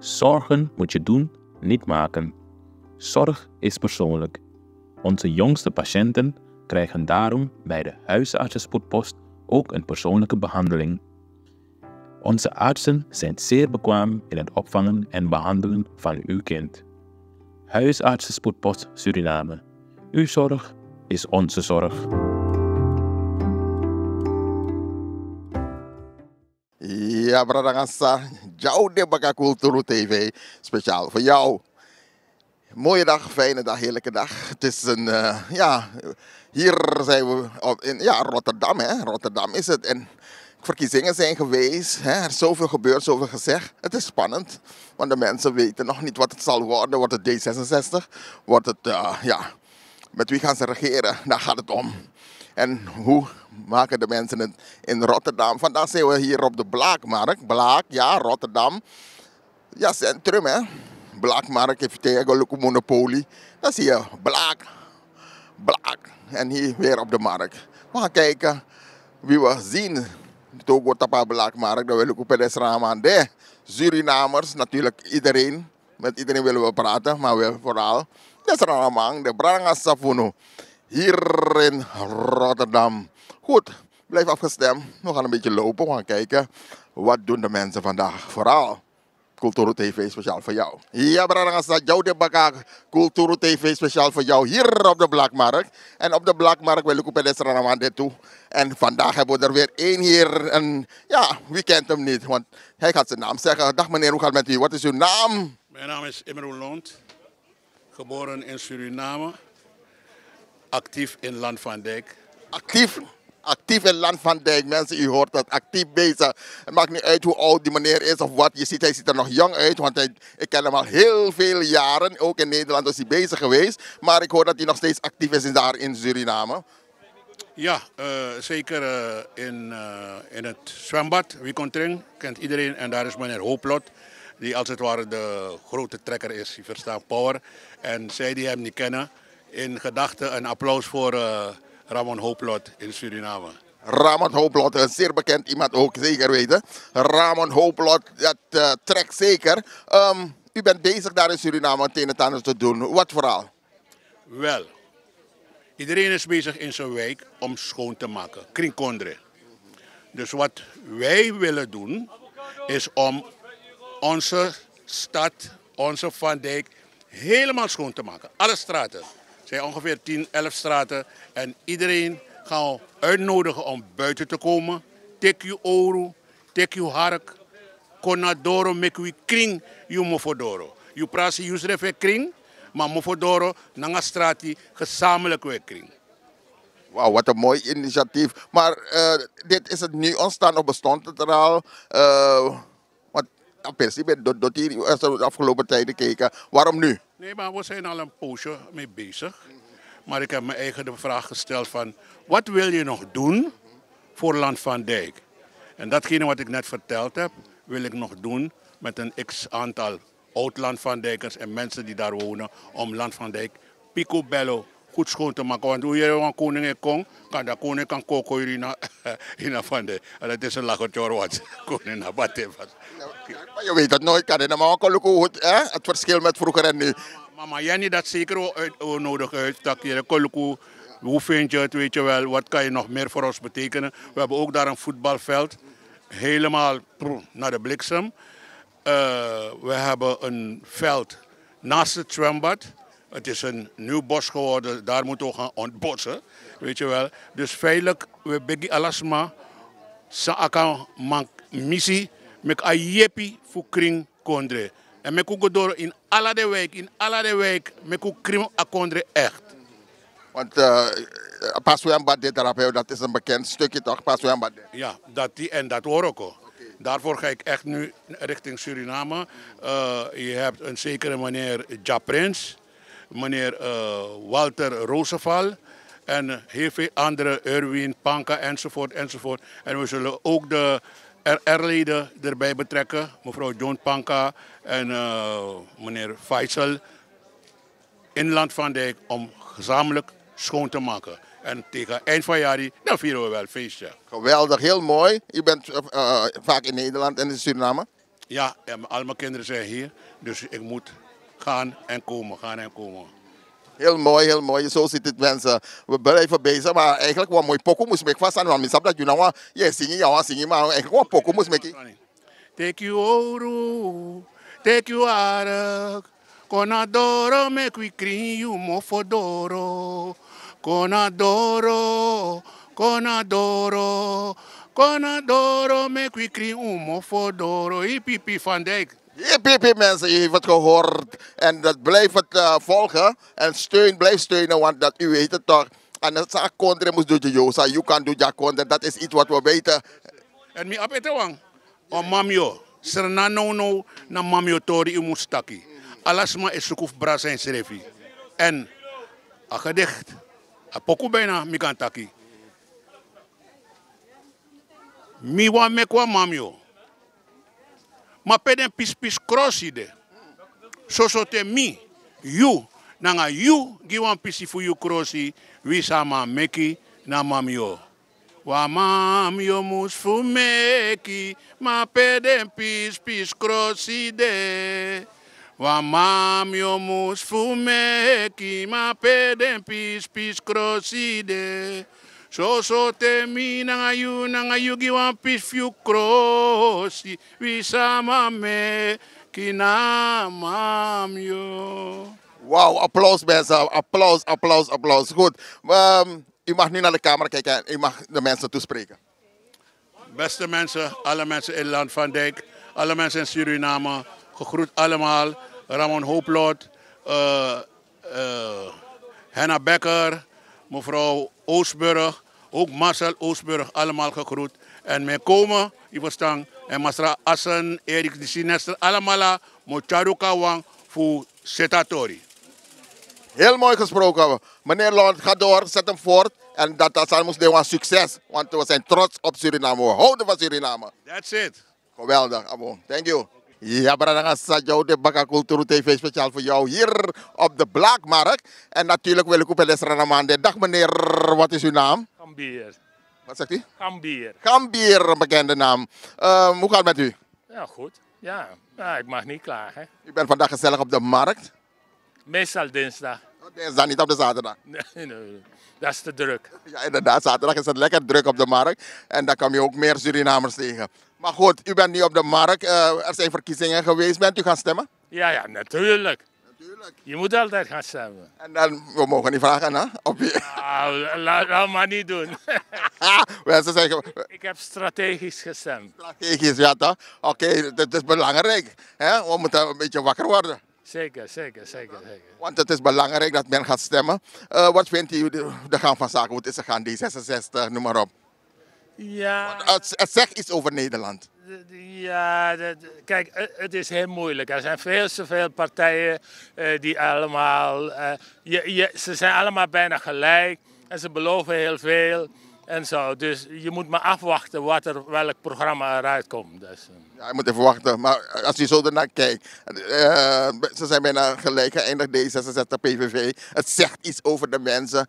Zorgen moet je doen, niet maken. Zorg is persoonlijk. Onze jongste patiënten krijgen daarom bij de huisartsenspoedpost ook een persoonlijke behandeling. Onze artsen zijn zeer bekwaam in het opvangen en behandelen van uw kind. Huisartsenspoedpost Suriname. Uw zorg is onze zorg. Ja, Bradangasa, jouw Debaka Cultuur TV, speciaal voor jou. Mooie dag, fijne dag, heerlijke dag. Het is een, hier zijn we in Rotterdam, hè. Rotterdam is het. En verkiezingen zijn geweest, hè. Er is zoveel gebeurd, zoveel gezegd. Het is spannend, want de mensen weten nog niet wat het zal worden. Wordt het D66? Wordt het, met wie gaan ze regeren? Daar gaat het om. En hoe maken de mensen het in Rotterdam? Vandaag zijn we hier op de Blaakmarkt. Blaak, ja, Rotterdam. Ja, centrum, hè. Blaakmarkt, even tegen, Monopolie. Dan zie je Blaak. En hier weer op de markt. We gaan kijken wie we zien. Togo Tapa Blaakmarkt, dan wil ik op het raam de Surinamers, natuurlijk iedereen. Met iedereen willen we praten, maar we vooral de Branga Safuno. Hier in Rotterdam. Goed, blijf afgestemd. We gaan een beetje lopen. We gaan kijken wat doen de mensen vandaag. Vooral Cultuur TV speciaal voor jou. Ja, Brada, jouw de Baka Cultuur TV speciaal voor jou hier op de Blaakmarkt. En op de Blaakmarkt wil ik op het restaurant dit toe. En vandaag hebben we er weer één hier. En ja, wie kent hem niet? Want hij gaat zijn naam zeggen. Dag meneer, hoe gaat het met u? Wat is uw naam? Mijn naam is Imro Lont. Geboren in Suriname. Actief in Land van Dijk. Actief in Land van Dijk. Mensen, u hoort dat. Actief bezig. Het maakt niet uit hoe oud die meneer is of wat. Je ziet, hij ziet er nog jong uit. Want ik ken hem al heel veel jaren. Ook in Nederland is hij bezig geweest. Maar ik hoor dat hij nog steeds actief is daar in Suriname. Ja, zeker in het zwembad. Wikontring kent iedereen. En daar is meneer Hooplot. Die als het ware de grote trekker is. Die verstaat power. En zij die hem niet kennen. In gedachten een applaus voor Ramon Hooplot in Suriname. Ramon Hooplot, een zeer bekend iemand ook, zeker weten. Ramon Hooplot, dat trekt zeker. U bent bezig daar in Suriname het een en ander te doen. Wat vooral? Wel, iedereen is bezig in zijn wijk om schoon te maken. Kringkondre. Dus wat wij willen doen, is om onze stad, onze Van Dijk, helemaal schoon te maken. Alle straten. Er zijn ongeveer 10, 11 straten. En iedereen gaan we uitnodigen om buiten te komen. Tek je oru, tek je hark. Konadoro, mek je kring, je mofodoro. Je praat je usrefe kring, maar mofodoro, nanga strati, gezamenlijk weer kring. Wauw, wat een mooi initiatief. Maar dit is het nu ontstaan of bestond het er al? Want persie ben dat hier de afgelopen tijden gekeken. Waarom nu? Nee, maar we zijn al een poosje mee bezig. Maar ik heb mijn eigen de vraag gesteld van, wat wil je nog doen voor Land van Dijk? En datgene wat ik net verteld heb, wil ik nog doen met een x-aantal oud-Land van Dijkers en mensen die daar wonen, om Land van Dijk picobello goed schoon te maken. Want hoe je een koning komt, kan dat koning kan koken in Van Dijk. En dat is een lachertje wat koning naar bad was. Maar je weet het nooit, kan het maar goed, hè? Het verschil met vroeger en nu. Maar Jannie, dat zeker wel nodig uit. Hoe vind je het, weet je wel, wat kan je nog meer voor ons betekenen? We hebben ook daar een voetbalveld, helemaal naar de bliksem. We hebben een veld naast het zwembad. Het is een nieuw bos geworden, daar moeten we gaan ontbossen, weet je wel. Dus veilig, we begi alasma, sa akan man missie, met a jepi voor kring kondre. En met ook door in alle de wijk, met ook kring a kondre echt. Want Paswembad dit erop, dat is een bekend stukje toch, Paswembad? Ja, dat hoor ik ook. Daarvoor ga ik echt nu richting Suriname. Je hebt een zekere meneer Japrins, meneer Walter Roosevelt en heel veel andere, Erwin, Panka enzovoort. En we zullen ook de RR-leden erbij betrekken, mevrouw John Panka en meneer Faisal in Land van Dijk om gezamenlijk schoon te maken. En tegen eind van jaar, dan vieren we wel een feestje. Geweldig, heel mooi. Je bent vaak in Nederland en in Suriname? Ja, en al mijn kinderen zijn hier. Dus ik moet gaan en komen, gaan en komen. Heel mooi, heel mooi. Zo zit het mensen. We blijven bezig, maar eigenlijk wat mooi poco moest ik vast aan. Want ik dat je nou zingen, maar eigenlijk wat poco moest ik. Take you ouro, take you arak. Conadoro make we clean you mofodoro. Conadoro, conadoro. Conadoro make we clean mofodoro. Hippie van Dijk. Hippie mensen, je heeft het gehoord. En dat blijft het volgen. En blijf steunen, want dat u weet het toch. En dat is kontre moest doen, Josa. You kan doen, kontre. Dat is iets wat we weten. En mi apetewang. O mamio. Serna no na mamio tori umustaki. Alasma is sukuf brasa en serefi. En a gedicht. A poku bijna mi kan taki. Mi wa mekwa mamio. Ma peden pis crosside. So te mi, you, nanga you, giwan pisi fu you crossi, wi sama meki na mamio. Wa mamio mus fu meki, ma peden pis crosside. Wa mamio mus fu meki, ma peden pis crosside. So te mi nanga you giwan pis fu crossi, wi sama me. Wauw, applaus mensen. Applaus. Goed. U mag nu naar de camera kijken en u mag de mensen toespreken. Beste mensen, alle mensen in Land van Dijk, alle mensen in Suriname, gegroet allemaal. Ramon Hooplot, Henna Becker, mevrouw Oostburg, ook Marcel Oostburg, allemaal gegroet. En mij komen, ik verstaan, en Masra Assen, Erik de Sinester, allemaal, Mocharuka Wang, voor Setatori. Heel mooi gesproken. Meneer Lond, ga door, zet hem voort. En dat zal ons een succes. Want we zijn trots op Suriname. We houden van Suriname. That's it. Geweldig, Abo. Thank you. Ja, Bradanga Sajo, de Baka Cultuur TV speciaal voor jou hier op de Blaakmarkt. En natuurlijk wil ik op de Ramande. Dag meneer, wat is uw naam? Gambier. Wat zegt u? Gambier. Gambier, een bekende naam. Hoe gaat het met u? Ja, goed. Ja, ik mag niet klagen. U bent vandaag gezellig op de markt. Meestal dinsdag. Dinsdag, niet op de zaterdag. Nee, dat is te druk. Ja, inderdaad. Zaterdag is het lekker druk op de markt. En dan kom je ook meer Surinamers tegen. Maar goed, u bent nu op de markt. Er zijn verkiezingen geweest. Bent u gaan stemmen? Ja, natuurlijk. Je moet altijd gaan stemmen. En dan, we mogen niet vragen, hè? Op wie? Nou, laat maar niet doen. Mensen zeggen... Ik heb strategisch gestemd. Strategisch, ja toch? Oké, dat is belangrijk. Hè? We moeten een beetje wakker worden. Zeker. Want het is belangrijk dat men gaat stemmen. Wat vindt u de gang van zaken? Hoe is het gaan, D66, noem maar op? Ja. Het zegt iets over Nederland. Ja, kijk, het is heel moeilijk. Er zijn veel te veel partijen die allemaal... ze zijn allemaal bijna gelijk en ze beloven heel veel en zo. Dus je moet maar afwachten welk programma eruit komt. Dus, Ja, je moet even wachten. Maar als je zo ernaar kijkt, ze zijn bijna gelijk geëindigd, D66, PVV. Het zegt iets over de mensen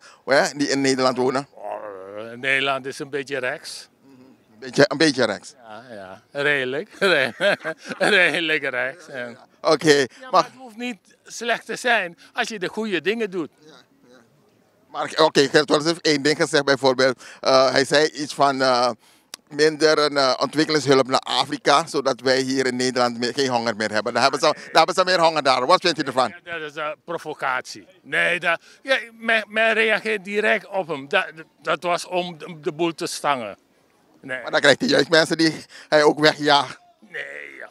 die in Nederland wonen. Nederland is een beetje rechts. Een beetje rechts. Ja, redelijk. Redelijk rechts. Oké. Ja, maar het hoeft niet slecht te zijn als je de goede dingen doet. Maar oké, Gert Wilders heeft één ding gezegd bijvoorbeeld. Hij zei iets van minder ontwikkelingshulp naar Afrika, zodat wij hier in Nederland geen honger meer hebben. Daar hebben ze meer honger daar. Wat vindt u ervan? Ja, dat is een provocatie. Nee, men reageert direct op hem. Dat was om de boel te stangen. Nee. Maar dan krijgt hij juist mensen die hij ook wegjaagt. Nee.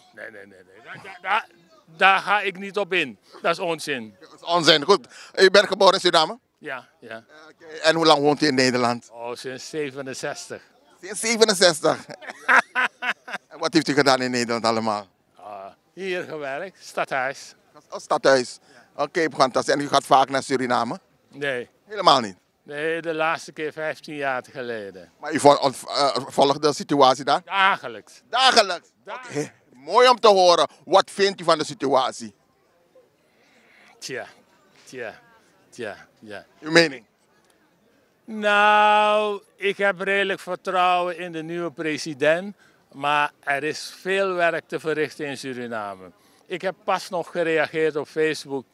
Daar ga ik niet op in. Dat is onzin. Dat is onzin. Goed. U bent geboren in Suriname? Ja. Okay. En hoe lang woont u in Nederland? Oh, sinds 67. Sinds 67. En wat heeft u gedaan in Nederland allemaal? Hier gewerkt, stadhuis. Stadhuis. Ja. Oké, fantastisch. En u gaat vaak naar Suriname? Nee. Helemaal niet? Nee, de laatste keer 15 jaar geleden. Maar u volgt de situatie daar? Dagelijks. Dagelijks? Okay. Mooi om te horen. Wat vindt u van de situatie? Tja. Uw mening? Nou, ik heb redelijk vertrouwen in de nieuwe president. Maar er is veel werk te verrichten in Suriname. Ik heb pas nog gereageerd op Facebook,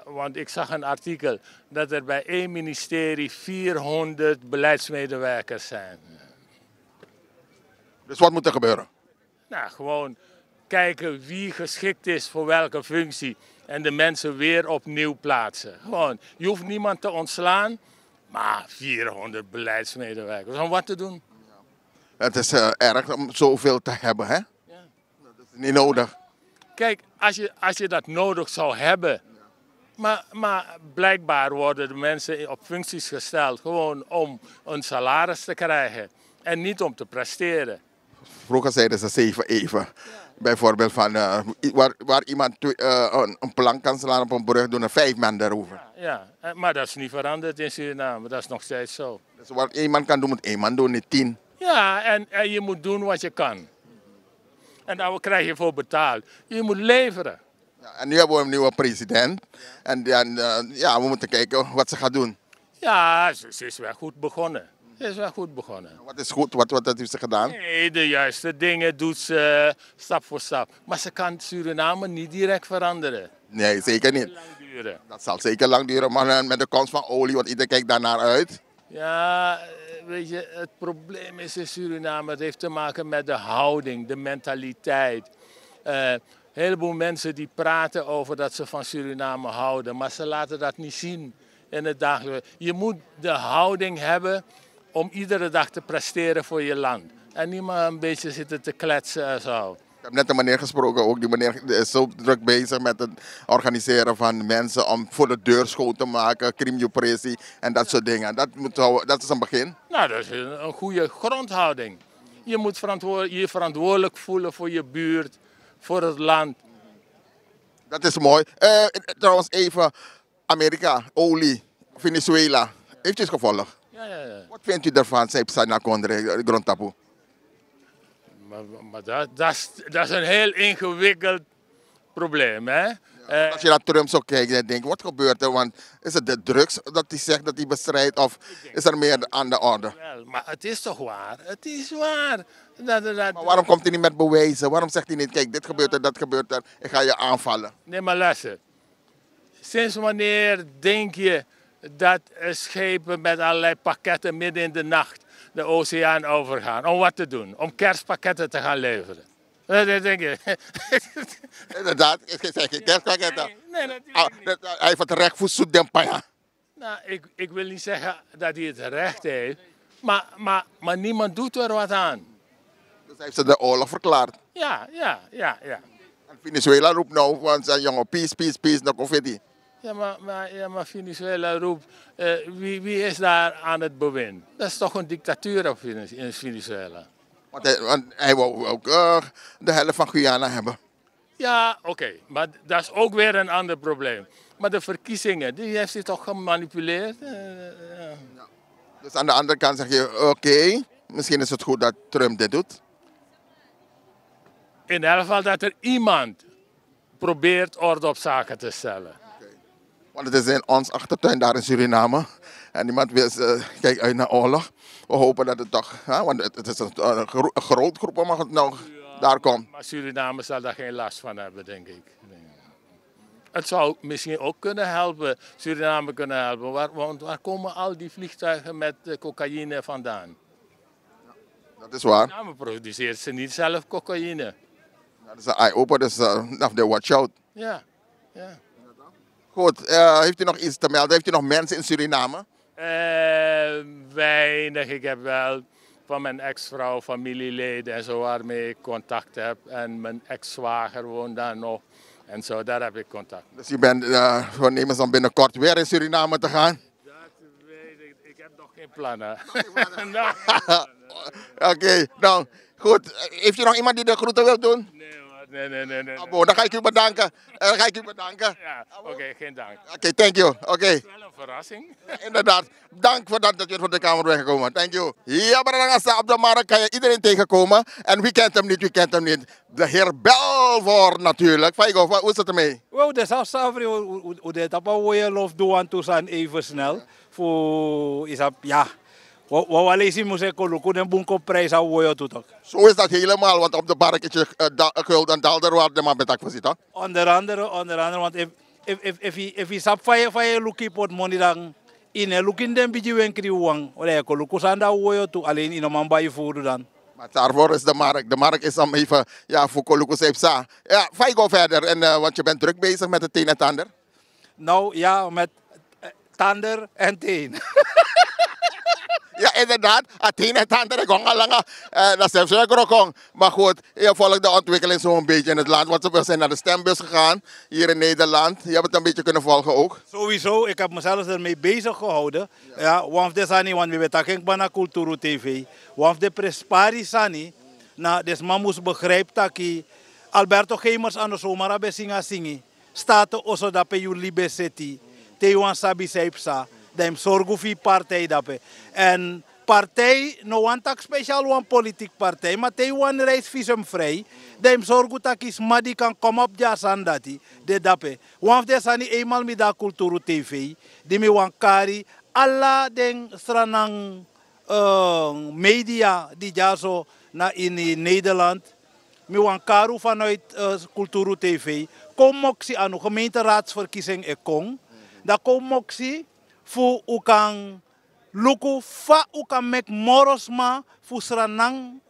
want ik zag een artikel dat er bij één ministerie 400 beleidsmedewerkers zijn. Dus wat moet er gebeuren? Nou, gewoon kijken wie geschikt is voor welke functie en de mensen weer opnieuw plaatsen. Gewoon, je hoeft niemand te ontslaan, maar 400 beleidsmedewerkers. Om wat te doen? Het is erg om zoveel te hebben, hè? Ja. Dat is niet nodig. Kijk, als je dat nodig zou hebben, maar blijkbaar worden de mensen op functies gesteld gewoon om een salaris te krijgen en niet om te presteren. Vroeger zeiden ze 7 even. Bijvoorbeeld van, waar iemand een plank kan slaan op een brug, doen er 5 man daarover. Ja, maar dat is niet veranderd in Suriname, dat is nog steeds zo. Dus wat 1 man kan doen, moet 1 man doen, niet 10. Ja, en je moet doen wat je kan. En daar krijg je voor betaald. Je moet leveren. Ja, en nu hebben we een nieuwe president. En ja, we moeten kijken wat ze gaat doen. Ja, ze is wel goed begonnen. Ze is wel goed begonnen. Wat is goed? Wat heeft ze gedaan? Nee, de juiste dingen doet ze stap voor stap. Maar ze kan Suriname niet direct veranderen. Nee, zeker niet. Lang duren. Dat zal zeker lang duren, maar met de komst van olie, want iedereen kijkt daarnaar uit. Ja, weet je, het probleem is in Suriname, het heeft te maken met de houding, de mentaliteit. Een heleboel mensen die praten over dat ze van Suriname houden, maar ze laten dat niet zien in het dagelijks. Je moet de houding hebben om iedere dag te presteren voor je land. En niet maar een beetje zitten te kletsen en zo. Ik heb net een meneer gesproken, ook die meneer is zo druk bezig met het organiseren van mensen om voor de deur schoon te maken, crimeopressie en dat soort dingen. Dat is een begin. Nou, dat is een goede grondhouding. Je moet je verantwoordelijk voelen voor je buurt, voor het land. Dat is mooi. Trouwens even, Amerika, olie, Venezuela, heeft u het gevolgd? Ja. Wat vindt u daarvan, Sana Condre, grondtaboe? Maar dat is een heel ingewikkeld probleem, hè? Als je naar Trump zou kijken en denkt, wat gebeurt er? Want is het de drugs dat hij zegt dat hij bestrijdt of is er meer aan de orde? Wel, maar het is toch waar? Het is waar. Maar waarom komt hij niet met bewijzen? Waarom zegt hij niet, kijk, dit gebeurt er, dat gebeurt er, ik ga je aanvallen? Nee, maar luister. Sinds wanneer denk je dat schepen met allerlei pakketten midden in de nacht de oceaan overgaan? Om wat te doen? Om kerstpakketten te gaan leveren. Dat denk je. Inderdaad, ik zeg geen kerstpakketten. Nee, natuurlijk niet. Hij heeft het recht voor Soedempaya. Nou, ik wil niet zeggen dat hij het recht heeft, maar niemand doet er wat aan. Dus hij heeft ze de oorlog verklaard. Ja. En Venezuela roept nou van zijn jongen, peace, no confetti. Ja, maar Venezuela roept, wie is daar aan het bewind? Dat is toch een dictatuur in Venezuela? Want hij wou ook de helft van Guyana hebben. Ja, oké, maar dat is ook weer een ander probleem. Maar de verkiezingen, die heeft hij toch gemanipuleerd? Ja. Dus aan de andere kant zeg je, oké, misschien is het goed dat Trump dit doet. In elk geval dat er iemand probeert orde op zaken te stellen. Want het is in ons achtertuin daar in Suriname. En niemand kijkt uit naar oorlog. We hopen dat het toch, want het is een groot groep om het nog daar komt. Maar Suriname zal daar geen last van hebben, denk ik. Nee. Het zou misschien ook kunnen helpen, Suriname kunnen helpen. Want waar komen al die vliegtuigen met cocaïne vandaan? Dat is waar. Suriname produceert ze niet zelf cocaïne. Dat is een eye-opener, dus de watch out. Ja. Goed, heeft u nog iets te melden? Heeft u nog mensen in Suriname? Weinig. Ik heb wel van mijn ex-vrouw familieleden en zo waarmee ik contact heb. En mijn ex-zwager woont daar nog. En zo, daar heb ik contact. Dus je bent voornemens om binnenkort weer in Suriname te gaan? Dat weet ik. Ik heb nog geen plannen. Oké, nou goed. Heeft u nog iemand die de groeten wil doen? Nee hoor, nee. Dan ga ik u bedanken. Ja, oké, geen dank. Oké, thank you. Oké. Het is wel een verrassing. Inderdaad. Dank voor dat je voor de kamer bent gekomen. Thank you. Ja, maar dan op de markt kan je iedereen tegenkomen. En wie kent hem niet? De heer Belvoort natuurlijk. Faigo, hoe is het ermee? Wow, dat is afstaan. Hoe dit op een mooie lof doen aan toestaan even snel. Voor is dat, ja. Wat lees je moet zeggen, Luku den bunko prijs aan woyo toch? Zo is dat helemaal, want op de markt is je gulden dalder waar de man betak voor zit. Onder andere, want if je sap van je Luki pot money dan in een Luki den beetje wenkri wang, oleh ko Luku sanda woyo toe alleen in een man bij je voeren dan. Maar daarvoor is de markt. De markt is om even, ja, voor Koluku Seipsa. Ja, ga go verder, want je bent druk bezig met het een en het ander. Nou ja, met tander en teen. Ja, inderdaad. Het een en het ander. Ik ga lang. Dat is zeker ook. Maar goed, je volgt de ontwikkeling zo'n beetje in het land. Want we zijn naar de stembus gegaan, hier in Nederland. Je hebt het een beetje kunnen volgen ook. Sowieso, ik heb mezelf ermee bezig gehouden. Ja, want de sani, want we weten dat Kulturu TV. Want de prespari sani, na des mamus begrijpt dat Alberto Gemers aan de zomer hebben zingen. Staat also dat pe jullie beseti. Tewan sabi seipsa. Dem sorgufi partij dape. En partij, no want tak speciaal wan politiek partij, maar te wan reis visumvrij. Dem sorgu tak is madi kan kom op jasan dati. De dape. Want de sani eenmaal mi da Kulturu TV. Die mi wan kari. Alla den stranang media die jaso na in Nederland. Mi wan karu vanuit Kulturu TV. Kom moksi aan de gemeenteraadsverkiezing ekong. Da kom moksi fu ukang luku fa ukang mek morosma fu sranang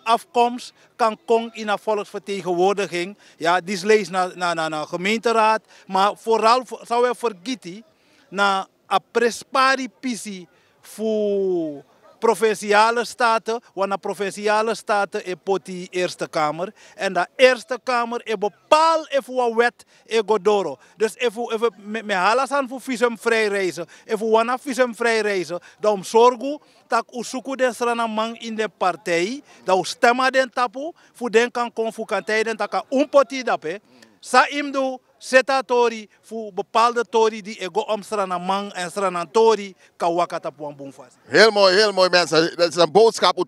afkomst kan kong in een volksvertegenwoordiging. Ja, die lees naar gemeenteraad. Maar vooral zou je vergeten na a prespari pisi fu provinciale staten, want de provinciale staten is poti Eerste Kamer. En de Eerste Kamer is bepaald even wat wet is godoro. Dus even met halas aan voor visumvrij reizen, even wana visumvrij reizen, dan zorgen dat usuku den stranamang in de partij, dat stemma den tapu, voor den kan konfukantij den taka poti dape, sa imdu setatori voor bepaalde tori die ego om stranamang en stranantori kawakata puambungfas. Heel mooi mensen. Dat is een boodschap. U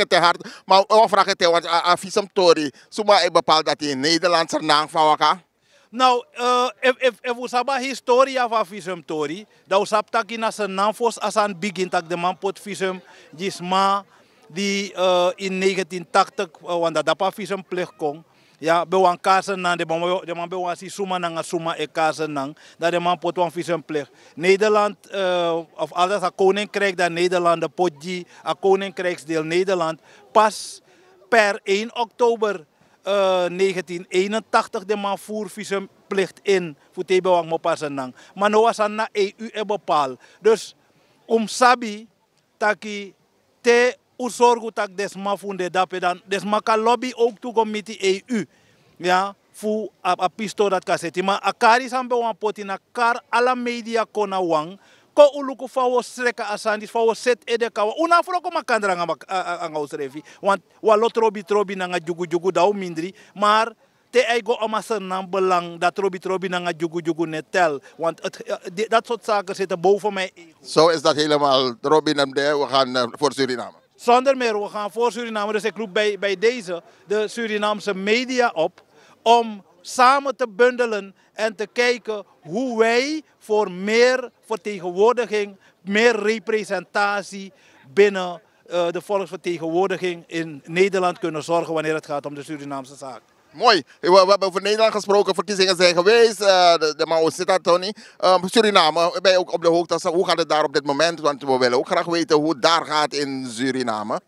te hard. Maar we vragen te want a visum tori. Suma ik bepaal dat in Nederland sernang van waka. Nou, if we saba historia van visum tori, dan we sab taki na sernang fos asan begin tak de man pot visum gisma die in 1980 want dat dapa visum plicht kon. Ja, bewan kasen nang de man bewan si suma nang suma e kasen nang dat de man pot wan visum plicht. Nederland of alles a koninkrijk dat Nederland de potji a koninkrijksdeel Nederland pas per 1 oktober 1981 de man voer visumplicht in voor te bewang mo pasen nang. Maar no was aan na EU e bepaal. Dus sabi taki te usorgu tak desma funde dape dan desma ka lobby ook toe committee EU. Ja, fu a pisto dat kaseti. Maar akari sambe wan poti na kar ala media kona wang. Ko uluku fawo sreka asandis fawo set edeka. Una froko makandra nga usrefi. Want walo trobi na nga jugu daw mindri. Maar te eigo amasen nam belang dat trobi na nga jugu netel. Want dat soort zaken zitten boven mij. Zo is dat helemaal. Robin en de, we gaan voor Suriname. Zonder meer, we gaan voor Suriname. Dus ik roep bij deze de Surinaamse media op om samen te bundelen en te kijken hoe wij voor meer vertegenwoordiging, meer representatie binnen de volksvertegenwoordiging in Nederland kunnen zorgen wanneer het gaat om de Surinaamse zaak. Mooi. We hebben over Nederland gesproken, verkiezingen zijn geweest. De Mao zit daar, Tony. Suriname, ben je ook op de hoogte? Hoe gaat het daar op dit moment? Want we willen ook graag weten hoe het daar gaat in Suriname.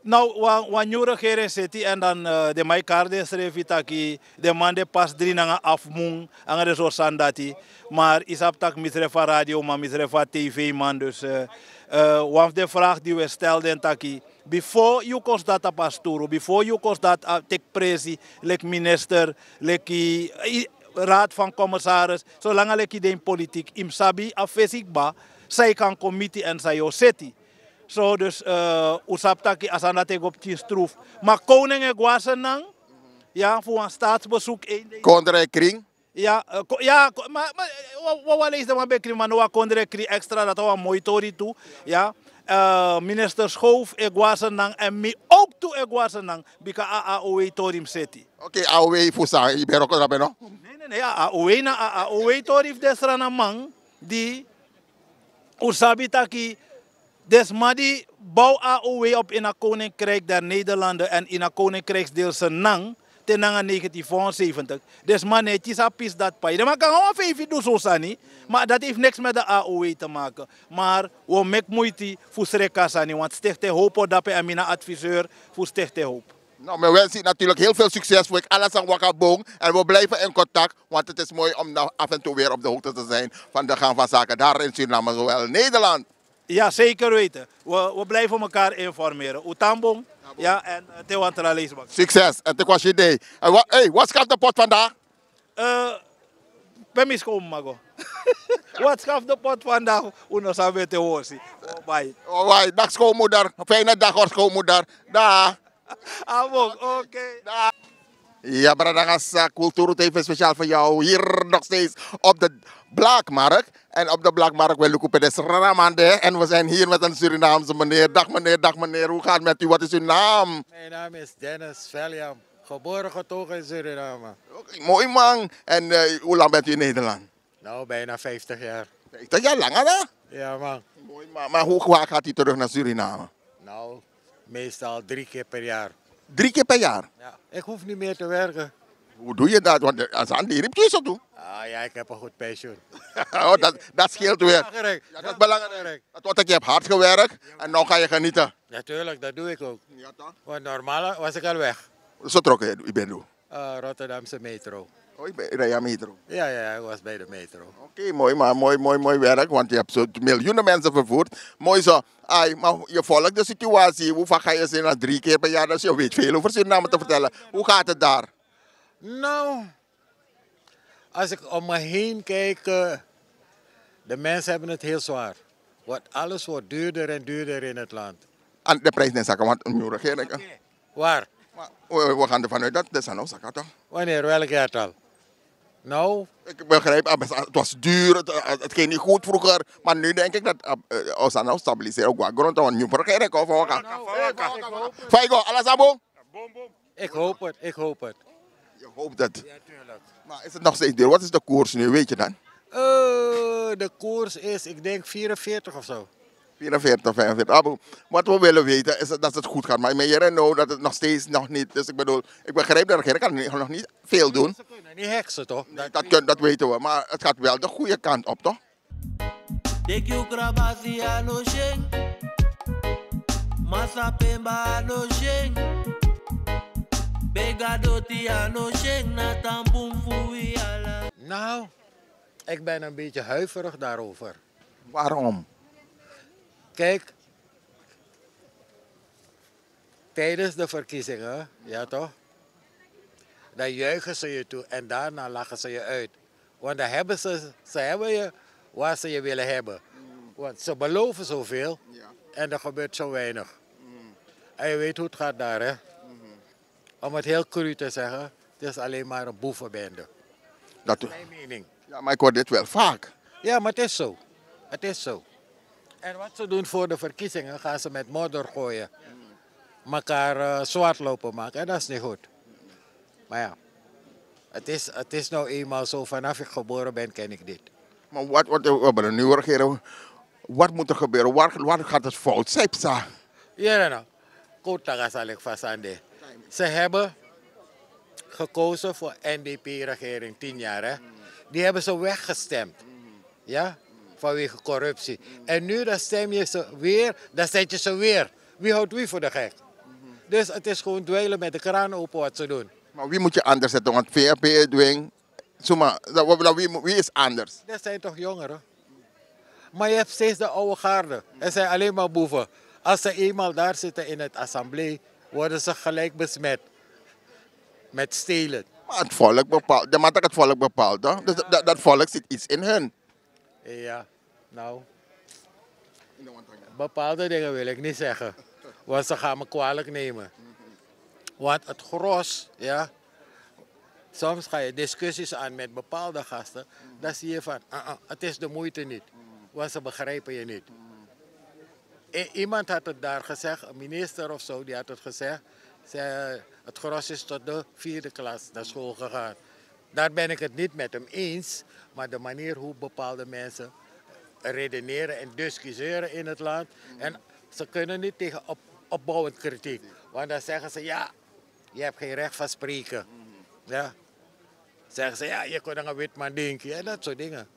Nou, wanneer regering zit en dan de Maïkarde schreef itaki, de man de pas 3 na afmoeng, en de soort sandati. Maar is op tak misrefa radio, maar misrefa tv man. Dus want de vraag die we stelden taki. Before you kost dat pastoro, before you kost dat tek presi, lek minister, lek raad van commissaris, zolang lek de politiek im sabi afesikba, zij kan committee en zij seti. Zo dus usaptaki asana tek op stroef. Maar koning en guasenang, ja, voor een staatsbezoek. Kondre kring. Ja, maar wat is dat bekring, maar no kondre kring extra dat we mooi tori toe, ja. Minister Schoof Egwasenang en me ook toe Egwasenang bika AOE torim seti. Oké, AOE fusa ibero ko rabe no? Nee, AOE torif desrana mang di usabi taki Dus maar die bouw AOW op in het Koninkrijk der Nederlanden en in het Koninkrijksdeel Senang ten 1975. Dus maar netjes apis dat pa. Maar kan gewoon 5 doen zo sani. Maar dat heeft niks met de AOW te maken. Maar we maken moeite voor Sreka sani. Want Stichte Hoop dat bij mijn adviseur voor Stichte Hoop. Nou, maar wij zien natuurlijk heel veel succes voor alles aan Wakabong. En we blijven in contact, want het is mooi om af en toe weer op de hoogte te zijn van de gang van zaken daar in Suriname, zowel in Nederland. Ja, zeker weten. We blijven elkaar informeren. Utambong, ja, en Tewantra Leesbak. Succes en te was je idee. Wat schaft de pot vandaag? Ben miskomen, mago. Wat schaft de pot vandaag? Uno sabe te horen. Bye. Bye. Dag schoonmoeder. Fijne dag hoor schoonmoeder. Dag. Abong, oké. Ja, Bradangasa Cultuur TV speciaal voor jou. Hier nog steeds op de Blaakmarkt. En op de Blaakmarkt wil ik op de Ramande. En we zijn hier met een Surinaamse meneer. Dag meneer. Hoe gaat het met u? Wat is uw naam? Mijn naam is Dennis Veljam. Geboren getogen in Suriname. Okay, mooi man. En hoe lang bent u in Nederland? Nou, bijna 50 jaar. 50 jaar langer hè? Ja man. Mooi man. Maar hoe vaak gaat u terug naar Suriname? Nou, meestal 3 keer per jaar. 3 keer per jaar? Ja. Ik hoef niet meer te werken. Hoe doe je dat? Want als aan die riepjes zo doen. Ah ja, ik heb een goed pensioen. Oh, dat scheelt weer. Belangrijk. Ja, dat is belangrijk. Dat wordt dat je hebt hard gewerkt en nu ga je genieten. Natuurlijk, dat doe ik ook. Ja toch? Want normaal was ik al weg. Zo trok je bent nu. Rotterdamse metro. Oh, ik ben ja, metro. Ja, ik was bij de metro. Oké, mooi man, mooi werk, want je hebt zo miljoenen mensen vervoerd. Mooi zo. Ai, maar je volgt de situatie. Hoe vaak ga je zien? 3 keer per jaar, dus je weet veel over Suriname te vertellen. Hoe gaat het daar? Nou, als ik om me heen kijk, de mensen hebben het heel zwaar. Alles wordt duurder en duurder in het land. En de prijs is zakken, want een nieuwe regering. Waar? Maar we gaan ervan uit dat de Sano's zakken toch? Wanneer? Welk jaartal? Nou? Ik begrijp, het was duur, het ging niet goed vroeger. Maar nu denk ik dat Osano stabiliseren ook wat grond. Een nieuwe regering of wat? Faigo, alles abo? Ik hoop het. Je hoopt het. Ja, tuurlijk. Maar is het nog steeds duur? Wat is de koers nu, weet je dan? De koers is, ik denk 44 of zo. 44, 45. Abo, wat we willen weten is dat het goed gaat. Maar je nou dat het nog steeds nog niet. Dus ik bedoel, ik begrijp dat de regering kan nog niet veel doen. Ze kunnen niet heksen toch? Dat weten we. Maar het gaat wel de goede kant op, toch? Nou, ik ben een beetje huiverig daarover. Waarom? Kijk, tijdens de verkiezingen, ja toch? Dan juichen ze je toe en daarna lachen ze je uit. Want dan hebben ze hebben je waar ze je willen hebben. Want ze beloven zoveel en er gebeurt zo weinig. En je weet hoe het gaat daar, hè? Om het heel cru te zeggen, het is alleen maar een boevenbende. Dat is mijn mening. Ja, maar ik hoor dit wel vaak. Ja, maar het is zo. Het is zo. En wat ze doen voor de verkiezingen, gaan ze met modder gooien. Mekaar zwart lopen maken. En dat is niet goed. Maar ja, het is nou eenmaal zo. Vanaf ik geboren ben, ken ik dit. Maar we hebben een nieuwe regering. Wat moet er gebeuren? Waar gaat het fout? Sepsa. Ja, nou. Kota zal ik vast aan de. Ze hebben gekozen voor NDP-regering 10 jaar. Hè? Die hebben ze weggestemd. Ja? Vanwege corruptie. En nu dan stem je ze weer, dan zet je ze weer. Wie houdt wie voor de gek? Dus het is gewoon dweilen met de kraan open wat ze doen. Maar wie moet je anders zetten? Want VRP dwing. Wie is anders? Dat zijn toch jongeren? Maar je hebt steeds de oude garde. Er zijn alleen maar boeven. Als ze eenmaal daar zitten in het assemblee, worden ze gelijk besmet. Met stelen. Maar het volk bepaalt. Het volk bepaalt, toch? Dus dat volk zit iets in hun. Ja, nou. Bepaalde dingen wil ik niet zeggen. Want ze gaan me kwalijk nemen. Want het gros, ja. Soms ga je discussies aan met bepaalde gasten. Dan zie je van, het is de moeite niet. Want ze begrijpen je niet. Iemand had het daar gezegd, een minister of zo, die had het gezegd. Het gros is tot de 4e klas naar school gegaan. Daar ben ik het niet met hem eens. Maar de manier hoe bepaalde mensen redeneren en discussiëren in het land. En ze kunnen niet tegen opbouwend kritiek. Want dan zeggen ze, ja, je hebt geen recht van spreken. Ja. Zeggen ze, ja, je kunt een wit man denken. En dat soort dingen.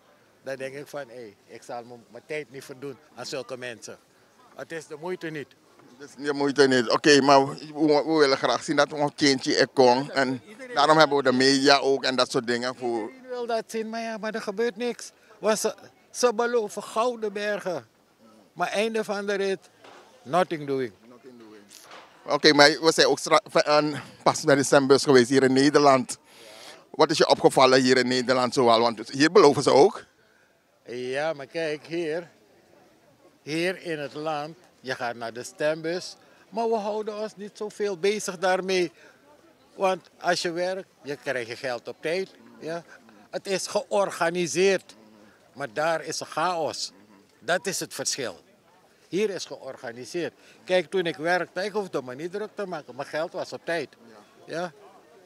Dan denk ik van, hé, ik zal mijn tijd niet verdoen aan zulke mensen. Het is de moeite niet. Dus de moeite niet. Oké, maar we willen graag zien dat we een change er komt. En daarom hebben we de media ook en dat soort dingen. Voor... Iedereen wil dat zien, maar ja, maar er gebeurt niks. Want ze beloven gouden bergen. Maar einde van de rit, nothing doing. Oké, maar we zijn ook pas bij de stembus geweest hier in Nederland. Wat is je opgevallen hier in Nederland zoal? Want hier beloven ze ook. Ja, maar kijk, hier in het land, je gaat naar de stembus. Maar we houden ons niet zoveel bezig daarmee. Want als je werkt, je krijgt je geld op tijd. Ja. Het is georganiseerd. Maar daar is een chaos. Dat is het verschil. Hier is georganiseerd. Kijk, toen ik werkte, ik hoefde me niet druk te maken. Mijn geld was op tijd. Ja.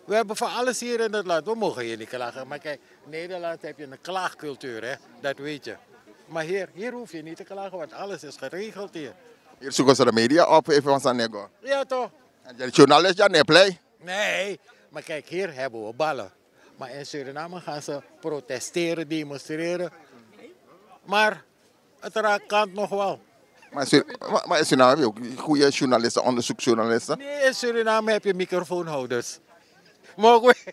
We hebben van alles hier in het land. We mogen hier niet klagen. Maar kijk, in Nederland heb je een klaagcultuur, hè? Dat weet je. Maar hier hoef je niet te klagen, want alles is geregeld hier. Hier zoeken ze de media op, even van Sanego. Ja, toch? En de journalist, ja, nee, play. Nee, maar kijk, hier hebben we ballen. Maar in Suriname gaan ze protesteren, demonstreren. Maar het raakt kant nog wel. Maar in Suriname heb je ook goede journalisten, onderzoeksjournalisten. Nee, in Suriname heb je microfoonhouders. Mogen we?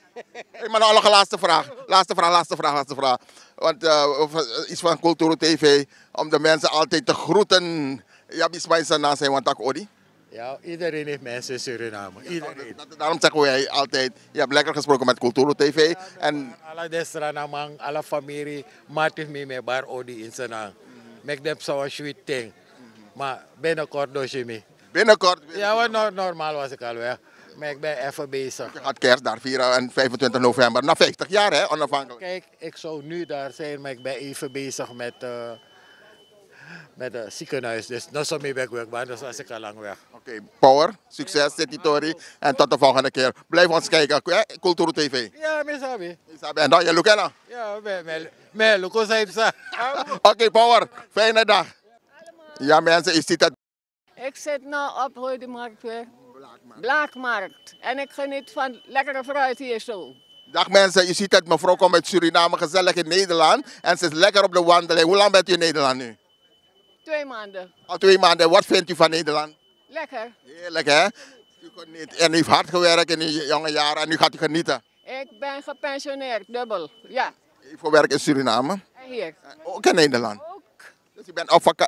Hey, maar nog een laatste vraag. Laatste vraag. Want iets van Cultuur TV, om de mensen altijd te groeten. Ja, bismillah na zijn, want tak odi. Ja, iedereen heeft mensen in Suriname. Iedereen. Daarom zeggen wij altijd, je hebt lekker gesproken met Cultuur TV. En alle destra namang, alle familie, matig mee met bar odi in zijn naam. Make them so sweet thing. Maar binnenkort doe je mee. Binnenkort? Ja, want normaal was ik al weg. Maar ik ben even bezig. Je gaat kerst daar vieren en 25 november. Na 50 jaar, hè, onafhankelijk. Kijk, ik zou nu daar zijn, maar ik ben even bezig met het ziekenhuis. Dus nog zo mee ben ik werkbaar, dus was ik al lang weg. Oké, power, succes, Tori. En tot de volgende keer. Blijf ons kijken, Cultuur TV. Ja, misabi. En dan je Lucena. Ja, me Luko Saipsa. Oké, power. Fijne dag. Ja, mensen, je ziet het. Ik zit nu op Hoedemarkt weer. Blaakmarkt. En ik geniet van lekkere fruit hier zo. Dag mensen, je ziet het. Mevrouw komt uit Suriname, gezellig in Nederland. En ze is lekker op de wandeling. Hoe lang bent u in Nederland nu? 2 maanden. Al 2 maanden. Wat vindt u van Nederland? Lekker. Heerlijk, hè? U geniet. En u heeft hard gewerkt in uw jonge jaren en nu gaat u genieten. Ik ben gepensioneerd, dubbel. Ja. U voor werk in Suriname? En hier. Ook in Nederland? Ook. Dus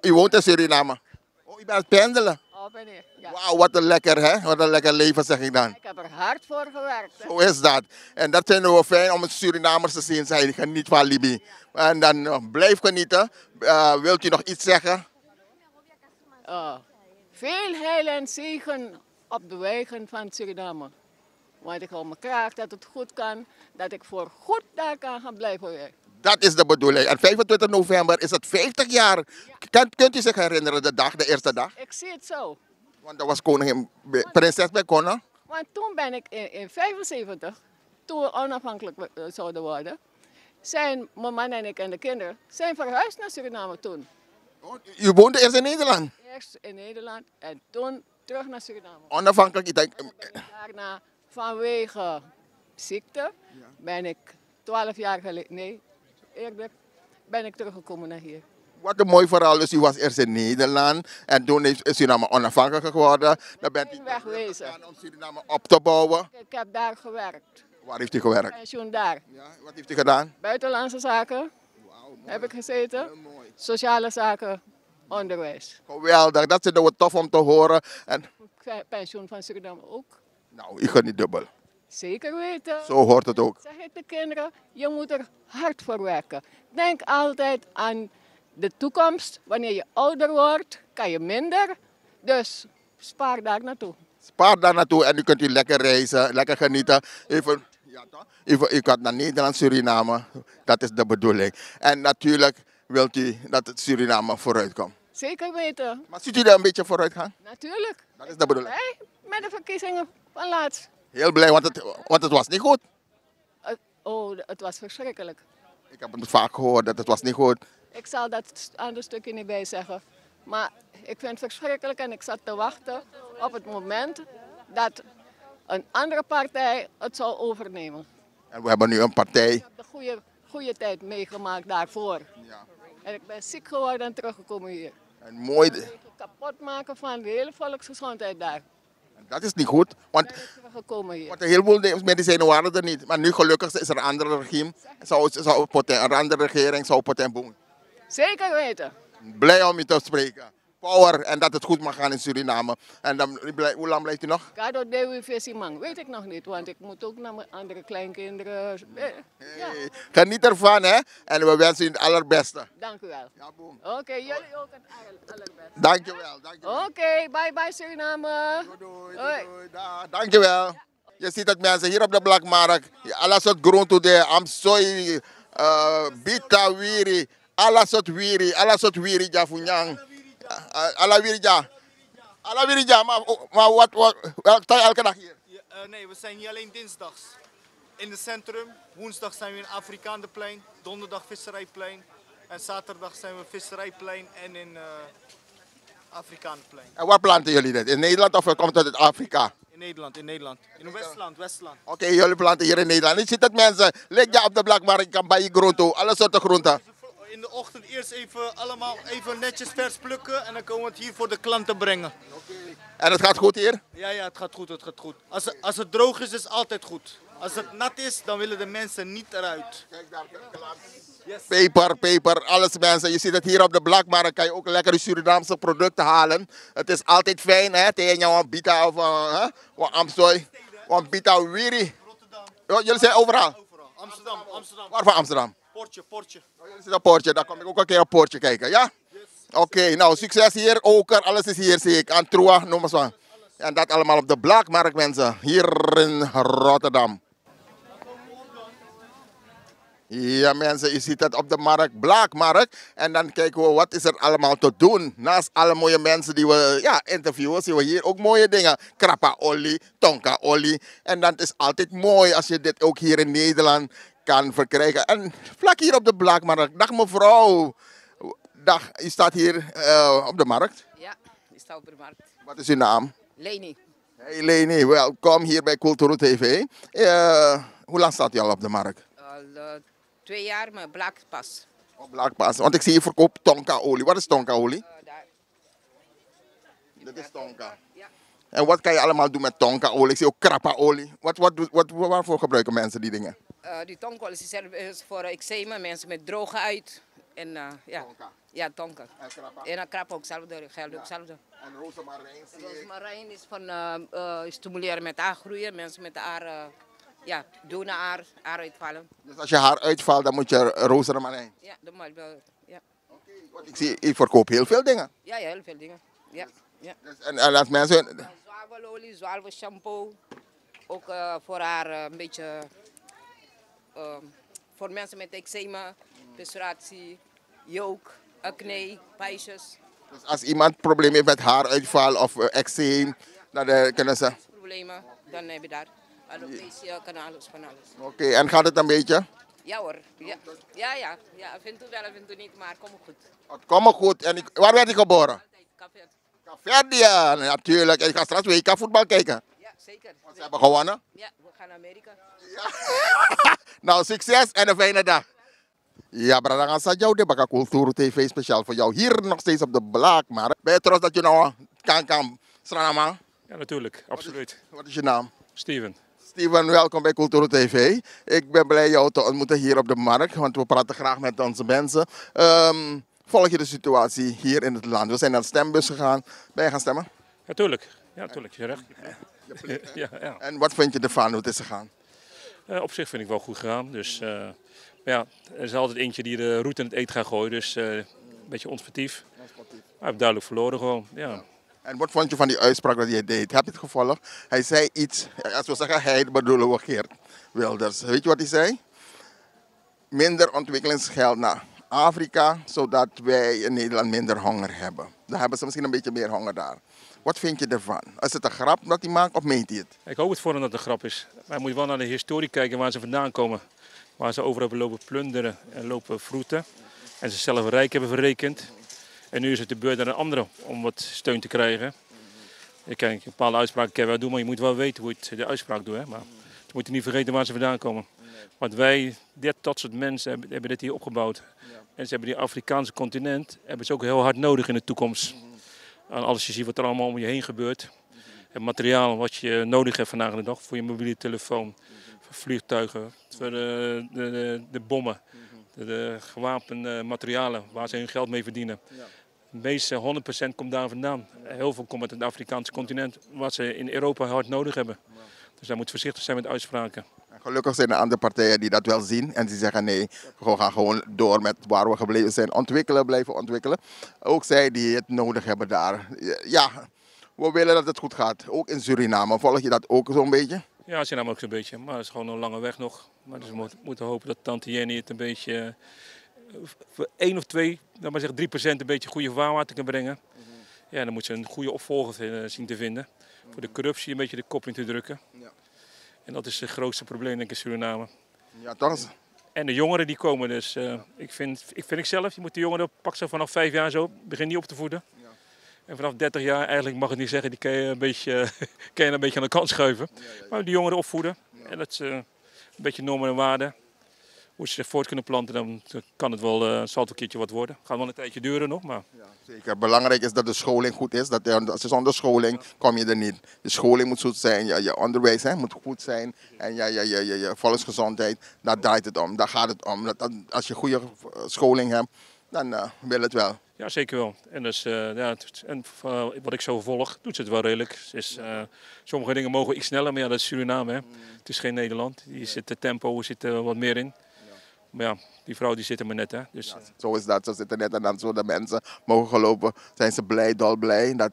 u woont in Suriname? Oh, u bent aan het pendelen? Op en neer. Ja. Wauw, wat een lekker, hè? Wat een lekker leven, zeg ik dan. Ik heb er hard voor gewerkt. Hè. Zo is dat. En dat vinden we fijn om het Surinamers te zien. Zij geniet van Libië. En dan blijf genieten. Wilt u nog iets zeggen? Veel heil en zegen op de wegen van Suriname. Want ik hou me graag dat het goed kan. Dat ik voor goed daar kan gaan blijven werken. Dat is de bedoeling. En 25 november is het 50 jaar. Kunt u zich herinneren de eerste dag? Ik zie het zo. Want dat was koningin, prinses Bekonna. Want toen ben ik in 75, toen we onafhankelijk zouden worden, zijn mijn man en ik en de kinderen zijn verhuisd naar Suriname toen. U woonde eerst in Nederland? Eerst in Nederland en toen terug naar Suriname. Onafhankelijk? Daarna vanwege ziekte ben ik 12 jaar geleden, nee, eerder ben ik teruggekomen naar hier. Wat een mooi verhaal. Dus u was eerst in Nederland en toen is Suriname onafhankelijk geworden. Dan bent u wegwezen om Suriname op te bouwen. Ik heb daar gewerkt. Waar heeft u gewerkt? Pensioen daar. Ja, wat heeft u gedaan? Buitenlandse zaken heb ik gezeten. Sociale zaken, onderwijs. Geweldig, dat is nou tof om te horen. En... Pensioen van Suriname ook. Nou, ik ga niet dubbel. Zeker weten. Zo hoort het ook. Zeg ik de kinderen, je moet er hard voor werken. Denk altijd aan de toekomst. Wanneer je ouder wordt, kan je minder. Dus spaar daar naartoe. Spaar daar naartoe en u kunt u lekker reizen, lekker genieten. Even, u gaat naar Nederland, Suriname. Dat is de bedoeling. En natuurlijk wilt u dat het Suriname vooruit komt. Zeker weten. Maar ziet u daar een beetje vooruit gaan? Natuurlijk. Dat is de bedoeling. Met de verkiezingen van laatst. Heel blij, want het was niet goed. Het was verschrikkelijk. Ik heb het vaak gehoord dat het was niet goed. Ik zal dat andere stukje niet bij zeggen. Maar ik vind het verschrikkelijk en ik zat te wachten op het moment dat een andere partij het zou overnemen. En we hebben nu een partij. Ik heb de goede tijd meegemaakt daarvoor. Ja. En ik ben ziek geworden en teruggekomen hier. En mooi, Het kapot maken van de hele volksgezondheid daar. dat is niet goed, want, Ik ben teruggekomen hier. want een heleboel medicijnen waren er niet. Maar nu gelukkig is er een ander regime. Een andere regering zou potent doen. Zeker weten. Blij om je te spreken. Power en dat het goed mag gaan in Suriname. En dan, hoe lang blijft u nog? Kado Dewi Visimang, weet ik nog niet, want ik moet ook naar mijn andere kleinkinderen. Ja, Geniet ervan, hè? En we wensen u het allerbeste. dank u wel. Ja, boem. Oké, jullie ook het allerbeste. Dankjewel. Dankjewel. Oké, bye bye Suriname. Doei, Hoi. doei. Dankjewel. Je ziet het mensen hier op de Blakmarkt. Alles soort groenten daar. Amsoi, bita wiri. Alles soort wiri jafunyang. Alla wiri ja. Alla wiri ja, maar wat sta je elke dag hier? Nee, we zijn niet alleen dinsdags in het centrum. Woensdag zijn we in Afrikaanderplein, donderdag Visserijplein. En zaterdag zijn we Visserijplein en in Afrikaanderplein. En waar planten jullie dit? In Nederland of komt het uit Afrika? In Nederland. In Westland. Oké, jullie planten hier in Nederland. Je ziet het mensen, leg je op de Blakmarkt, je kan bij je groenten, alle soorten groenten. In de ochtend eerst even netjes vers plukken en dan komen we het hier voor de klanten brengen. En het gaat goed hier? Ja, het gaat goed. Als het droog is, is het altijd goed. Als het nat is, dan willen de mensen niet eruit. Peper, alles mensen. Je ziet het hier op de Blakmarkt, kan je ook lekkere Surinaamse producten halen. Het is altijd fijn, hè, tegen jou bita of een amsoi, een bita wiri. Oh, jullie zijn overal? Overal. Amsterdam. Waarvan Amsterdam? Poortje. Oh, jullie zitten op Poortje, dan kom ik ook een keer op Poortje kijken, ja? Oké, nou succes hier, Oker, alles is hier zie ik. Antroa, noem maar zo. En dat allemaal op de Blakmarkt mensen, hier in Rotterdam. Ja mensen, je ziet het op de markt, Blakmarkt. En dan kijken we wat is er allemaal te doen. Naast alle mooie mensen die we interviewen, zien we hier ook mooie dingen. Krappa-olie, tonka-olie. En dan is het altijd mooi als je dit ook hier in Nederland kan verkrijgen. En vlak hier op de Blakmarkt. Dag mevrouw. Dag, u staat hier op de markt. Ja, ik sta op de markt. Wat is uw naam? Leni. Hey Leni, welkom hier bij Culturo TV. Hoe lang staat u al op de markt? Al 2 jaar, maar Blaakpas. Op Blaakpas, want ik zie je verkoopt tonka-olie. Wat is tonka-olie? Daar. Dit is tonka. Ja. En wat kan je allemaal doen met tonka-olie? Ik zie ook krappa-olie. Waarvoor gebruiken mensen die dingen? Die tonkolie is voor eczeem, mensen met droge uit. En ja. Tonka. Ja, tonka. En krappa? En dan krap ook hetzelfde, geldt ook hetzelfde. En rozemarijn zie ik. Rozemarijn is van stimuleren met haar groeien. Mensen met haar, doen haar uitvallen. Dus als je haar uitvalt, dan moet je rozemarijn. Ja, dat mag wel. Ja. Want ik zie, ik verkoop heel veel dingen. Ja, heel veel dingen. Ja. Dus, en als mensen... Zwavelolie, zwavelshampoo. Ook voor haar een beetje... voor mensen met eczeem, menstruatie, jeuk, acne, pijsjes. Dus als iemand problemen heeft met haaruitval of eczeem, dan kunnen ze... Problemen, dan heb je daar. Alopecia, kan alles, van alles. Oké, en gaat het een beetje? Ja hoor, ja. Vindt u wel, vindt u niet, maar kom goed. Het komt goed. En waar werd je geboren? Altijd, café. Caverdia, natuurlijk. En ik ga straks WK voetbal kijken. Ja, zeker. Want ze hebben gewonnen. Ja, we gaan naar Amerika. Nou, succes en een fijne dag. Ja, Bradanga Sajau, de Baka Culturo TV speciaal voor jou. Hier nog steeds op de Blakmarkt. Ben je trots dat je nou kan Sranama? Ja, natuurlijk. Absoluut. Wat is je naam? Steven. Steven, welkom bij Culturo TV. Ik ben blij jou te ontmoeten hier op de markt, want we praten graag met onze mensen. Volg je de situatie hier in het land? We zijn naar de stembus gegaan. Ben je gaan stemmen? Natuurlijk. Ja, natuurlijk. Je recht. Ja. En wat vind je ervan, hoe het is gegaan? Op zich vind ik wel goed gegaan. Dus ja, er is altijd eentje die de route in het eten gaat gooien. Dus een beetje onsportief. Maar hij heeft duidelijk verloren gewoon. Ja. En wat vond je van die uitspraak dat hij deed? Heb je het gevolgd? Hij zei iets, als we zeggen hij, bedoelen we Geert Wilders. Weet je wat hij zei? Minder ontwikkelingsgeld naar Afrika, zodat wij in Nederland minder honger hebben. Dan hebben ze misschien een beetje meer honger daar. Wat vind je ervan? Is het een grap dat hij maakt of meent hij het? Ik hoop het voor hem dat het een grap is. Maar je moet wel naar de historie kijken waar ze vandaan komen. waar ze over hebben lopen plunderen en lopen vroeten. En ze zelf rijk hebben verrekend. En nu is het de beurt aan een andere om wat steun te krijgen. Kijk, een bepaalde uitspraken kan je wel doen, maar je moet wel weten hoe je de uitspraak doet. Hè? Maar je moet niet vergeten waar ze vandaan komen. Want wij, dat soort mensen, hebben dit hier opgebouwd. En ze hebben die Afrikaanse continent hebben ze ook heel hard nodig in de toekomst. En alles je ziet wat er allemaal om je heen gebeurt. Het materiaal wat je nodig hebt vandaag de dag voor je mobiele telefoon, voor vliegtuigen, voor de bommen, de gewapende materialen waar ze hun geld mee verdienen. Het meeste 100% komt daar vandaan. Heel veel komt uit het Afrikaanse continent, wat ze in Europa hard nodig hebben. Dus daar moet voorzichtig zijn met uitspraken. Gelukkig zijn er andere partijen die dat wel zien en die zeggen nee, we gaan gewoon door met waar we gebleven zijn. Ontwikkelen, blijven ontwikkelen. Ook zij die het nodig hebben daar. Ja, we willen dat het goed gaat. Ook in Suriname. Volg je dat ook zo'n beetje? Ja, Suriname ook zo'n beetje. Maar het is gewoon een lange weg nog. Maar dus we moeten hopen dat Tante Jenny het een beetje... voor 1 of 2, dan maar zeggen 3% een beetje goede vaarwater kan brengen. Ja, dan moet ze een goede opvolger zien te vinden. Voor de corruptie een beetje de kop in te drukken. Ja. En dat is het grootste probleem denk ik in Suriname. Ja, toch? En de jongeren die komen dus. Ik vind zelf, je moet de jongeren pak ze vanaf 5 jaar zo, begin die op te voeden. Ja. En vanaf 30 jaar, eigenlijk mag ik niet zeggen, die kan je een beetje aan de kant schuiven. Maar die jongeren opvoeden. Ja. En dat is een beetje normen en waarden. Hoe ze zich voort kunnen planten, dan kan het wel, zal het een keertje wat worden. Het gaat wel een tijdje duren nog, maar... Ja, zeker. Belangrijk is dat de scholing goed is. Dat zonder scholing kom je er niet. De scholing moet goed zijn, je onderwijs moet goed zijn. En je volksgezondheid, daar draait het om. Daar gaat het om. Als je goede scholing hebt, dan wil het wel. Ja, zeker wel. En, dus, wat ik zo volg, doet ze het wel redelijk. Sommige dingen mogen iets sneller, maar ja, dat is Suriname. Hè. Het is geen Nederland. Hier zit de tempo wat meer in. Maar ja, die vrouw die zit er maar net. Hè. Dus, ja, zo is dat. Ze zitten net en dan zo de mensen mogen gelopen. Zijn ze blij, dolblij. Dat,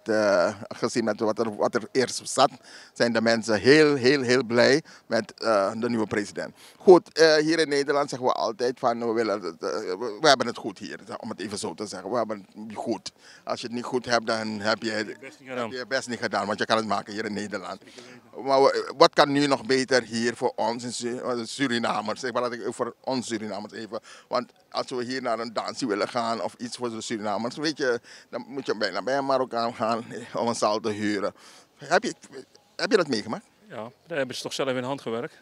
gezien met wat er eerst zat, zijn de mensen heel blij met de nieuwe president. Goed, hier in Nederland zeggen we altijd van we hebben het goed hier. Om het even zo te zeggen. We hebben het goed. Als je het niet goed hebt, dan heb je het best niet gedaan. Want je kan het maken hier in Nederland. Maar wat kan nu nog beter hier voor ons in Surinamers? Zeg maar dat ik voor ons Surinamers even. Want als we hier naar een dansje willen gaan of iets voor de Surinamers, weet je, dan moet je bijna bij een Marokkaan gaan om een zaal te huren. Heb je dat meegemaakt? Ja, daar hebben ze toch zelf in hand gewerkt.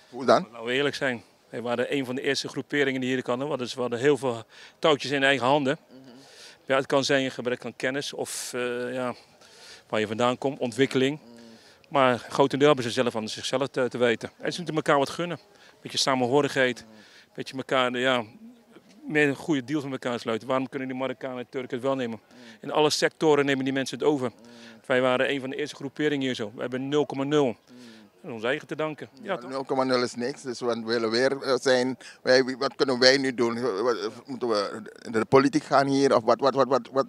Hoe dan? Laten we eerlijk zijn. We waren een van de eerste groeperingen die hier kwamen. Dus we hadden heel veel touwtjes in eigen handen. Ja, het kan zijn een gebrek aan kennis of waar je vandaan komt, ontwikkeling. Maar grotendeel hebben ze zelf aan zichzelf te weten. En ze moeten elkaar wat gunnen. Een beetje samenhorigheid. Een beetje elkaar, meer een goede deals met elkaar sluiten. Waarom kunnen die Marokkanen en Turken het wel nemen? In alle sectoren nemen die mensen het over. Wij waren een van de eerste groeperingen hier zo. We hebben 0,0. En ons eigen te danken. Ja, 0,0 is niks, dus we willen weer zijn. Wat kunnen wij nu doen? Moeten we in de politiek gaan hier? Of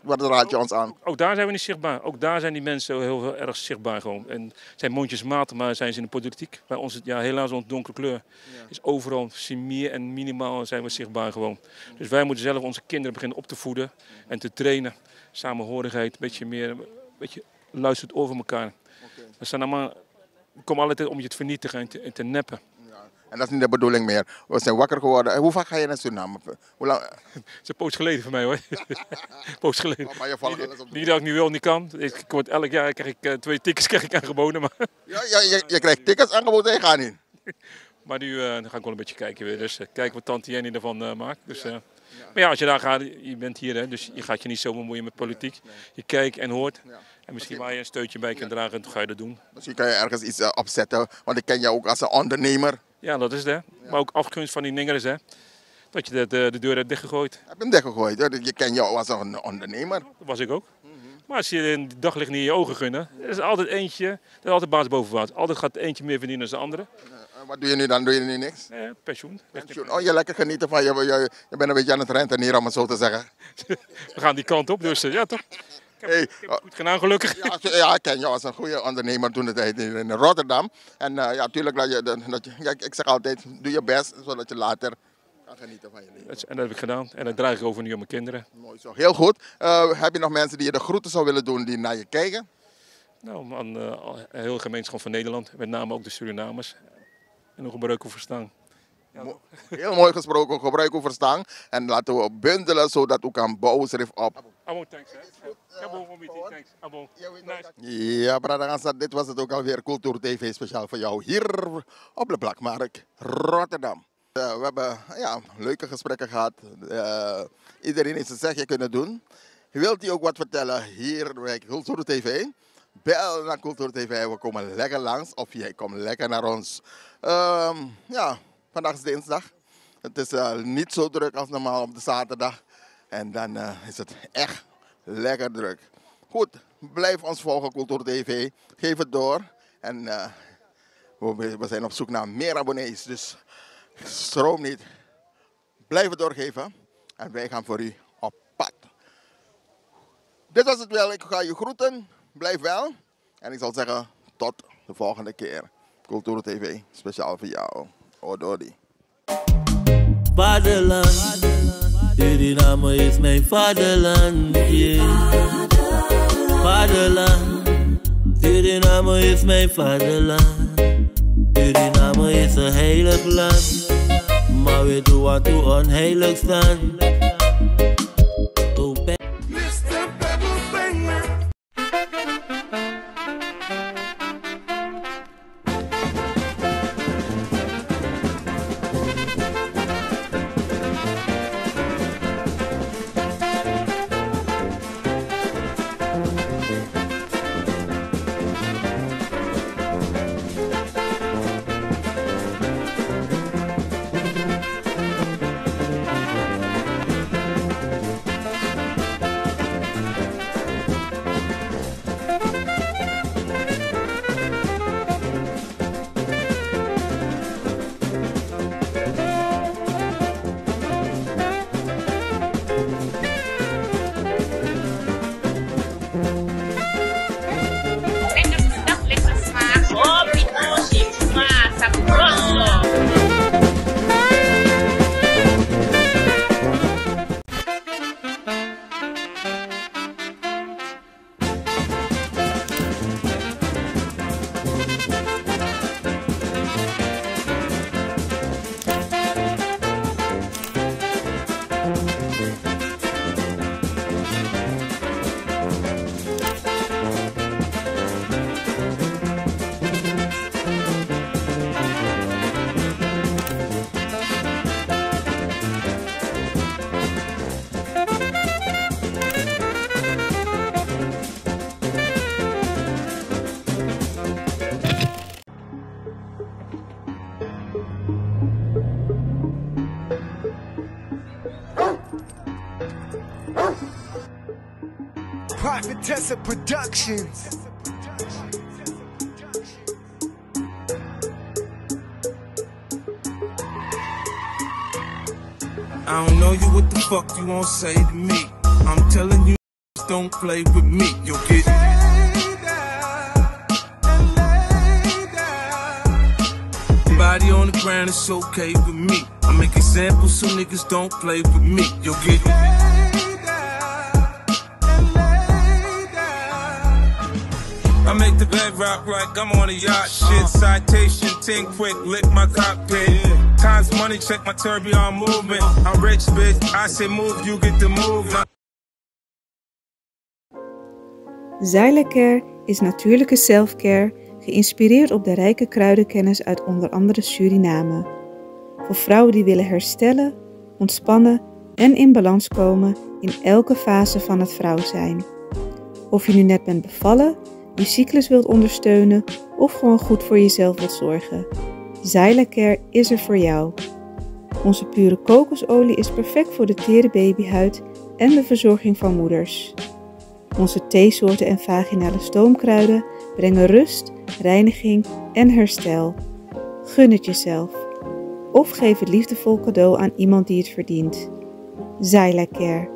wat raad je ons aan? Ook daar zijn we niet zichtbaar. Ook daar zijn die mensen heel erg zichtbaar gewoon. En zijn mondjesmatig, maar zijn ze in de politiek. Bij ons, helaas onze donkere kleur is overal meer en minimaal zijn we zichtbaar gewoon. Dus wij moeten zelf onze kinderen beginnen op te voeden en te trainen. Samenhorigheid, een beetje luistert over elkaar. Dat zijn allemaal... Ik kom altijd om je te vernietigen en te neppen. Ja, en dat is niet de bedoeling meer. We zijn wakker geworden. Hoe vaak ga je naar Suriname? Hoe lang? Het is een poos geleden voor mij hoor. Poos geleden. Maar je volgt alles op. Niet dat ik nu wel niet kan. Elk jaar krijg ik 2 tickets aangeboden. Maar... Ja, je krijgt tickets aangeboden en je gaat niet. Maar nu ga ik wel een beetje kijken weer. Dus kijken wat Tante Jenny ervan maakt. Dus, maar ja, als je daar gaat, je bent hier hè, dus je gaat je niet zo bemoeien met politiek. Je kijkt en hoort. En misschien waar je een steutje bij kunt dragen, dan ga je dat doen. Misschien kan je ergens iets opzetten, want ik ken jou ook als een ondernemer. Ja, dat is het hè. Maar ook afgunst van die ningers hè. Dat je de deur hebt dichtgegooid. Heb je hem dichtgegooid? Je ken jou als een ondernemer. Dat was ik ook. Maar als je een daglicht niet in je ogen gunnen, er is altijd eentje, er is altijd baas boven water. Altijd gaat eentje meer verdienen dan de andere. Wat doe je nu dan? Doe je nu niks? Pensioen. Oh, je lekker genieten van je bent een beetje aan het rentenieren, om het zo te zeggen. We gaan die kant op, dus ja toch. Ik heb het goed gedaan, gelukkig. Ja, ik ken jou als een goede ondernemer toen de tijd in Rotterdam. En ja, natuurlijk, ik zeg altijd, doe je best, zodat je later kan genieten van je leven. En dat heb ik gedaan. En dat draag ik over nu aan mijn kinderen. Mooi zo, heel goed. Heb je nog mensen die je de groeten zou willen doen die naar je kijken? Nou, aan de hele gemeenschap van Nederland, met name ook de Surinamers. En nog een breuk verstaan. Heel mooi gesproken, gebruik uw verstand en laten we bundelen zodat u kan bouwen op. Thanks. Ja, Bradagasa, dit was het ook alweer Cultuur TV speciaal voor jou hier op de Blakmarkt Rotterdam. We hebben leuke gesprekken gehad. Iedereen heeft zijn zegje kunnen doen. Wilt u ook wat vertellen hier bij Cultuur TV? Bel naar Cultuur TV, we komen lekker langs of jij komt lekker naar ons. Vandaag is dinsdag. Het is niet zo druk als normaal op de zaterdag. En dan is het echt lekker druk. Goed, blijf ons volgen, Cultuur TV. Geef het door. En we zijn op zoek naar meer abonnees. Dus stroom niet. Blijf het doorgeven. En wij gaan voor u op pad. Dit was het wel. Ik ga je groeten. Blijf wel. En ik zal zeggen tot de volgende keer. Cultuur TV, speciaal voor jou. Ododi. Vaderland, Suriname is mijn vaderland, yeah. Vaderland, Suriname is mijn vaderland. Suriname is een heilig land, maar we doen wat we onheilig staan. Prophetessa Productions. I don't know you, what the fuck you won't say to me. I'm telling you, don't play with me. You'll get body on the ground, it's okay with me. I make examples so niggas don't play with me. You'll get I make the bed rock like I'm on a yacht. Shit, citation, think quick, lick my cockpit. Times money, check my tourbillon movement. I'm rich, bitch. I say move, you get the move. Xylecare is natuurlijke selfcare, geïnspireerd op de rijke kruidenkennis uit onder andere Suriname. Voor vrouwen die willen herstellen, ontspannen en in balans komen in elke fase van het vrouw zijn. Of je nu net bent bevallen, je cyclus wilt ondersteunen of gewoon goed voor jezelf wilt zorgen. Xylecare is er voor jou. Onze pure kokosolie is perfect voor de tere babyhuid en de verzorging van moeders. Onze theesoorten en vaginale stoomkruiden brengen rust, reiniging en herstel. Gun het jezelf. Of geef het liefdevol cadeau aan iemand die het verdient. Xylecare.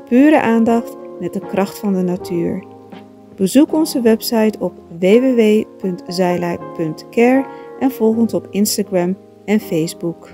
Pure aandacht met de kracht van de natuur. Bezoek onze website op www.xyla.care en volg ons op Instagram en Facebook.